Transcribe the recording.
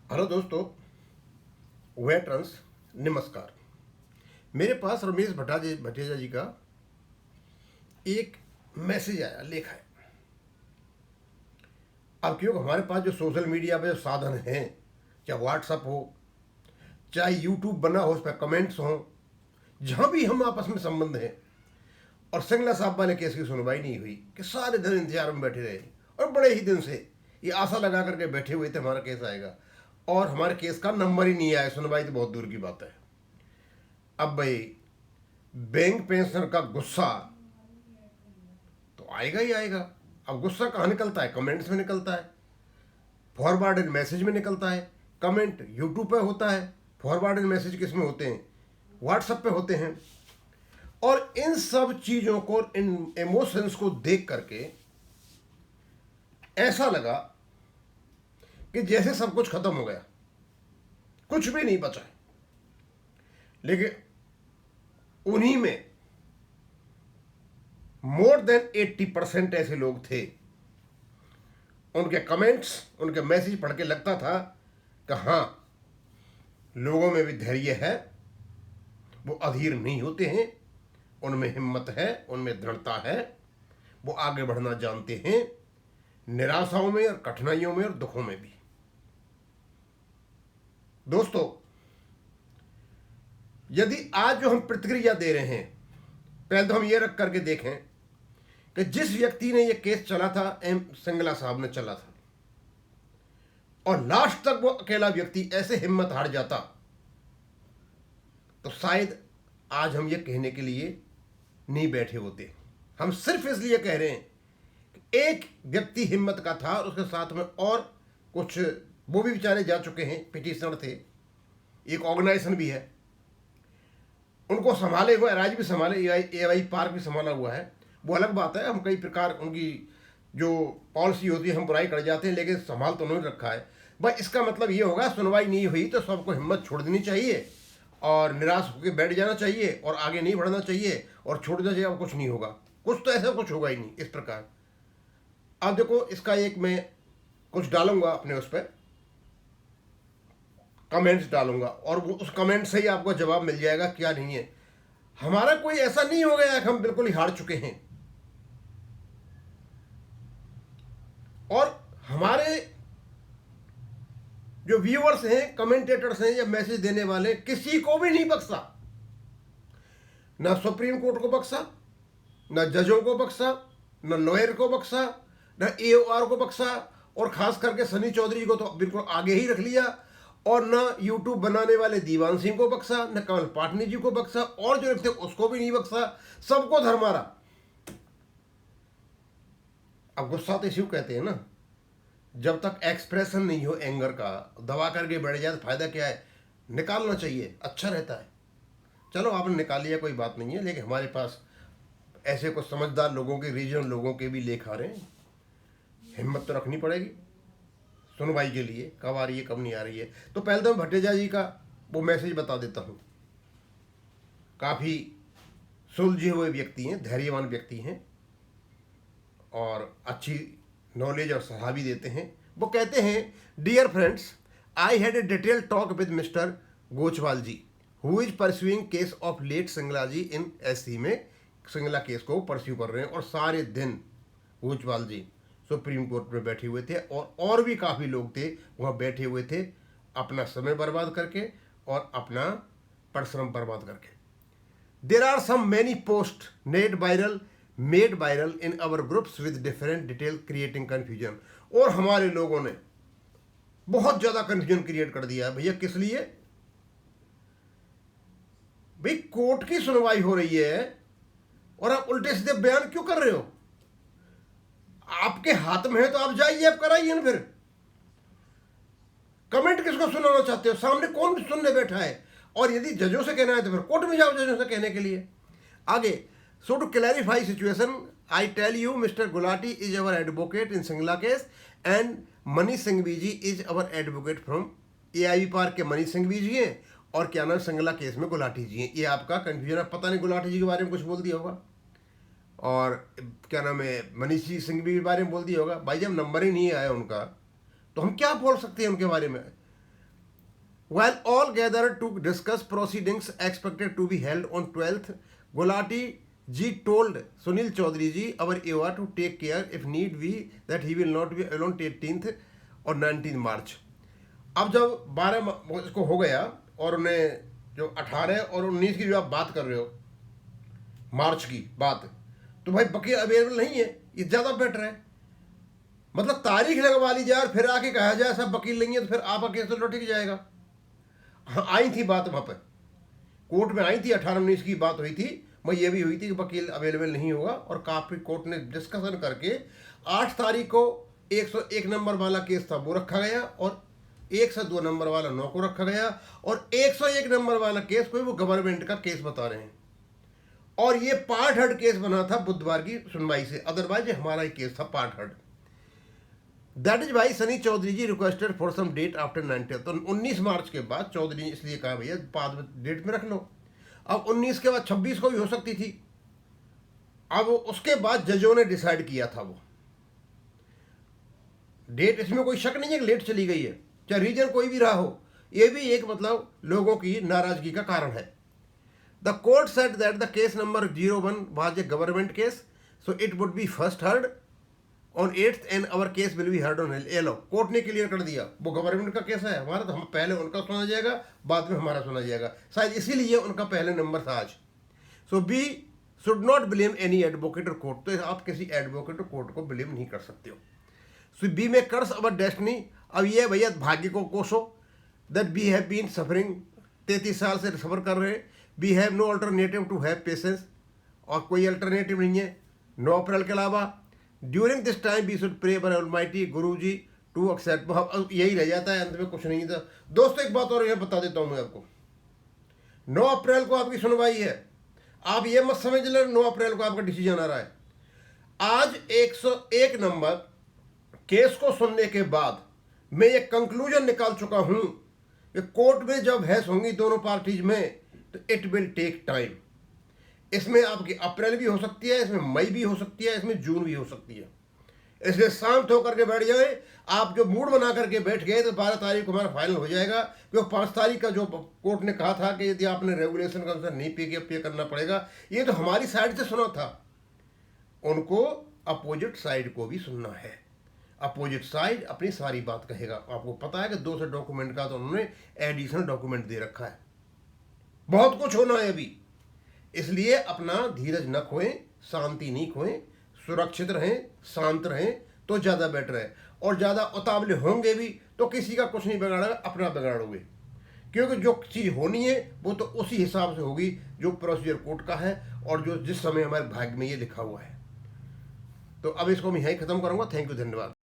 Hello दोस्तों, veterans नमस्कार। मेरे पास रमेश भटेजा जी का एक मैसेज आया, लेखा है। अब क्योंकि हमारे पास जो सोशल मीडिया पे जो साधन हैं, चाहे व्हाट्सअप हो, चाहे यूट्यूब बना हो, उस पर कमेंट्स हों, जहाँ भी हम आपस में संबंध हैं, और सिंगला साहब वाले केस की सुनवाई नहीं हुई कि सारे दिन इंतजार में बैठे रहे, और बड़े ही दिन से ये आशा लगा करके बैठे हुए थे हमारा केस आएगा, और हमारे केस का नंबर ही नहीं आया। सुनवाई तो बहुत दूर की बात है। अब भाई, बैंक पेंशनर का गुस्सा तो आएगा ही आएगा। अब गुस्सा कहाँ निकलता है? कमेंट्स में निकलता है, फॉरवर्डेड मैसेज में निकलता है। कमेंट यूट्यूब पे होता है, फॉरवर्डेड मैसेज किस में होते हैं? व्हाट्सएप पे होते हैं। और इन सब चीज़ों को, इन इमोशंस को देख करके ऐसा लगा कि जैसे सब कुछ खत्म हो गया, कुछ भी नहीं बचा है। लेकिन उन्हीं में मोर देन 80% ऐसे लोग थे, उनके कमेंट्स, उनके मैसेज पढ़ के लगता था कि हाँ, लोगों में भी धैर्य है, वो अधीर नहीं होते हैं, उनमें हिम्मत है, उनमें दृढ़ता है, वो आगे बढ़ना जानते हैं, निराशाओं में और कठिनाइयों में और दुखों में भी। दोस्तों, यदि आज जो हम प्रतिक्रिया दे रहे हैं, पहले तो हम ये रख करके देखें कि जिस व्यक्ति ने ये केस चला था, एम सिंगला साहब ने चला था, और लास्ट तक वो अकेला व्यक्ति ऐसे हिम्मत हार जाता, तो शायद आज हम ये कहने के लिए नहीं बैठे होते। हम सिर्फ इसलिए कह रहे हैं कि एक व्यक्ति हिम्मत का था, और उसके साथ में और कुछ वो भी बेचारे जा चुके हैं, पिटिशनर थे, एक ऑर्गेनाइजेशन भी है, उनको संभाले हुए, राज्य भी संभाले, एवाई पार्क भी संभाला हुआ है। वो अलग बात है, हम कई प्रकार उनकी जो पॉलिसी होती है हम बुराई कर जाते हैं, लेकिन संभाल तो उन्होंने रखा है। बस इसका मतलब ये होगा, सुनवाई नहीं हुई तो सबको हिम्मत छोड़ देनी चाहिए और निराश होकर बैठ जाना चाहिए और आगे नहीं बढ़ना चाहिए और छोड़ देना चाहिए, अब कुछ नहीं होगा, कुछ तो ऐसा कुछ होगा ही नहीं, इस प्रकार। अब देखो, इसका एक मैं कुछ डालूंगा अपने उस पर, कमेंट्स डालूंगा, और वो उस कमेंट से ही आपको जवाब मिल जाएगा क्या नहीं है। हमारा कोई ऐसा नहीं हो गया कि हम बिल्कुल ही हार चुके हैं, और हमारे जो व्यूअर्स हैं, कमेंटेटर्स हैं या मैसेज देने वाले, किसी को भी नहीं बख्शा। ना सुप्रीम कोर्ट को बख्शा, ना जजों को बख्शा, ना लॉयर को बख्शा, ना एओआर को बख्शा, और खास करके सनी चौधरी को तो बिल्कुल आगे ही रख लिया, और ना यूट्यूब बनाने वाले दीवान सिंह को बख्शा, न कमल पाटनी जी को बख्शा, और जो थे उसको भी नहीं बख्शा, सबको धर्मारा। अब गुस्सा तो इसी को कहते हैं ना, जब तक एक्सप्रेशन नहीं हो एंगर का, दबा करके बैठ जाए तो फायदा क्या है? निकालना चाहिए, अच्छा रहता है। चलो, आपने निकाल लिया, कोई बात नहीं है, लेकिन हमारे पास ऐसे कुछ समझदार लोगों के, रीजनल लोगों के भी लेख आ रहे हैं। हिम्मत तो रखनी पड़ेगी सुनवाई के लिए, कब आ रही है कब नहीं आ रही है। तो पहले तो मैं भटेजा जी का वो मैसेज बता देता हूँ। काफ़ी सुलझे हुए व्यक्ति हैं, धैर्यवान व्यक्ति हैं, और अच्छी नॉलेज और सलाह भी देते हैं। वो कहते हैं, dear friends, I had a detail talk with mister Gochwal ji, who is pursuing case of late Singla ji in SC में। सिंगला केस को परस्यू कर रहे हैं, और सारे दिन गोचवाल जी सुप्रीम कोर्ट में बैठे हुए थे, और भी काफ़ी लोग थे वहाँ बैठे हुए थे, अपना समय बर्बाद करके और अपना परिश्रम बर्बाद करके। There are some many post made viral in our groups with different detail creating confusion. और हमारे लोगों ने बहुत ज़्यादा कन्फ्यूजन क्रिएट कर दिया है। भैया किस लिए? भाई, कोर्ट की सुनवाई हो रही है और आप उल्टे सीधे बयान क्यों कर रहे हो? आपके हाथ में है तो आप जाइए, आप कराइए ना। फिर कमेंट किसको सुनाना चाहते हो? सामने कौन सुनने बैठा है? और यदि जजों से कहना है तो फिर कोर्ट में जाओ जजों से कहने के लिए। आगे, so to clarify situation, I tell you mister Gulati is our advocate in Singla case, and Manish Singhvi ji is our advocate from AIB park के मनीष सिंघवी जी हैं, और क्या नाम, सिंगला केस में गुलाटी जी हैं। ये आपका कन्फ्यूजन है, पता नहीं गुलाटी जी के बारे में कुछ बोल दिया होगा, और क्या नाम है, मनीष जी सिंह के बारे में बोल दिया होगा। भाई, जब नंबर ही नहीं आया उनका तो हम क्या बोल सकते हैं उनके बारे में? While all gathered to discuss proceedings expected to be held on 12th, Gulati ji told Sunil Chaudhary ji, our Eva, to take care if need be that he will not be alone 18th और 19 मार्च. अब जब 12 इसको हो गया और उन्हें जो 18 और 19 की जो आप बात कर रहे हो मार्च की बात, तो भाई वकील अवेलेबल नहीं है, ये ज़्यादा बेटर है. मतलब तारीख लगवा ली जाए और फिर आके कहा जाए सब वकील नहीं है, तो फिर आपका केस तो लौट जाएगा. हाँ, आई थी बात वहाँ पर कोर्ट में आई थी, 18-19 की बात हुई थी, मैं ये भी हुई थी कि वकील अवेलेबल नहीं होगा, और काफ़ी कोर्ट ने डिस्कशन करके 8 तारीख को 101 नंबर वाला केस था वो रखा गया, और 102 नंबर वाला 9 को रखा गया, और 101 नंबर वाला केस कोई वो गवर्नमेंट का केस बता रहे हैं, और ये पार्ट हर्ड केस बना था बुधवार की सुनवाई से, अदरवाइज ये हमारा ही केस था part heard. That is why Sunny Chaudhary ji requested for some date after 19. तो 19 मार्च के बाद चौधरी ने इसलिए कहा भैया बाद में डेट में रख लो. अब 19 के बाद 26 को भी हो सकती थी. अब उसके बाद जजों ने डिसाइड किया था वो डेट, इसमें कोई शक नहीं है कि लेट चली गई है, चाहे रीजन कोई भी रहा हो, ये भी एक मतलब लोगों की नाराजगी का कारण है. The court said that the case number 01 was a government case, so it would be first heard on 8th and our case will be heard on 11. Court ने क्लियर कर दिया वो गवर्नमेंट का केस है हमारा, तो हम पहले उनका सुना जाएगा, बाद में हमारा सुना जाएगा. शायद इसीलिए उनका पहले नंबर था आज. So we should not blame any advocate और कोर्ट. तो आप किसी एडवोकेट और कोर्ट को ब्लेम नहीं कर सकते हो. सो बी में कर्स अवर डेस्टिनी. अब ये भैया भाग्य को कोसो that we have been suffering, 33 साल से सफ़र कर रहे हैं. We have no alternative to have patience, और कोई अल्टरनेटिव नहीं है 9 अप्रैल के अलावा. During this time we should pray for almighty Guru ji to accept. यही रह जाता है, अंत में कुछ नहीं था. दोस्तों एक बात और यह बता देता हूँ मैं आपको, 9 अप्रैल को आपकी सुनवाई है. आप ये मत समझ लें 9 अप्रैल को आपका डिसीजन आ रहा है. आज 101 नंबर केस को सुनने के बाद मैं ये कंक्लूजन निकाल चुका हूं कि कोर्ट में जब बहस होंगी दोनों पार्टीज में, तो इट विल टेक टाइम. इसमें आपकी अप्रैल भी हो सकती है, इसमें मई भी हो सकती है, इसमें जून भी हो सकती है. इसलिए शांत होकर के बैठ जाए. आप जो मूड बना करके बैठ गए तो 12 तारीख को हमारा फाइनल हो जाएगा, क्योंकि 5 तारीख का जो कोर्ट ने कहा था कि यदि आपने रेगुलेशन का अनुसार नहीं पे करना पड़ेगा, ये तो हमारी साइड से सुना था. उनको अपोजिट साइड को भी सुनना है. अपोजिट साइड अपनी सारी बात कहेगा. आपको पता है कि 200 डॉक्यूमेंट का तो उन्होंने एडिशनल डॉक्यूमेंट दे रखा है. बहुत कुछ होना है अभी, इसलिए अपना धीरज न खोएं, शांति नहीं खोएं, सुरक्षित रहें, शांत रहें तो ज़्यादा बेटर है. और ज़्यादा उतावले होंगे भी तो किसी का कुछ नहीं बिगाड़ेगा, अपना बिगाड़ोगे. क्योंकि जो चीज़ होनी है वो तो उसी हिसाब से होगी जो प्रोसीजर कोर्ट का है और जो जिस समय हमारे भाग्य में ये लिखा हुआ है. तो अब इसको मैं यहीं ख़त्म करूँगा. थैंक यू, धन्यवाद.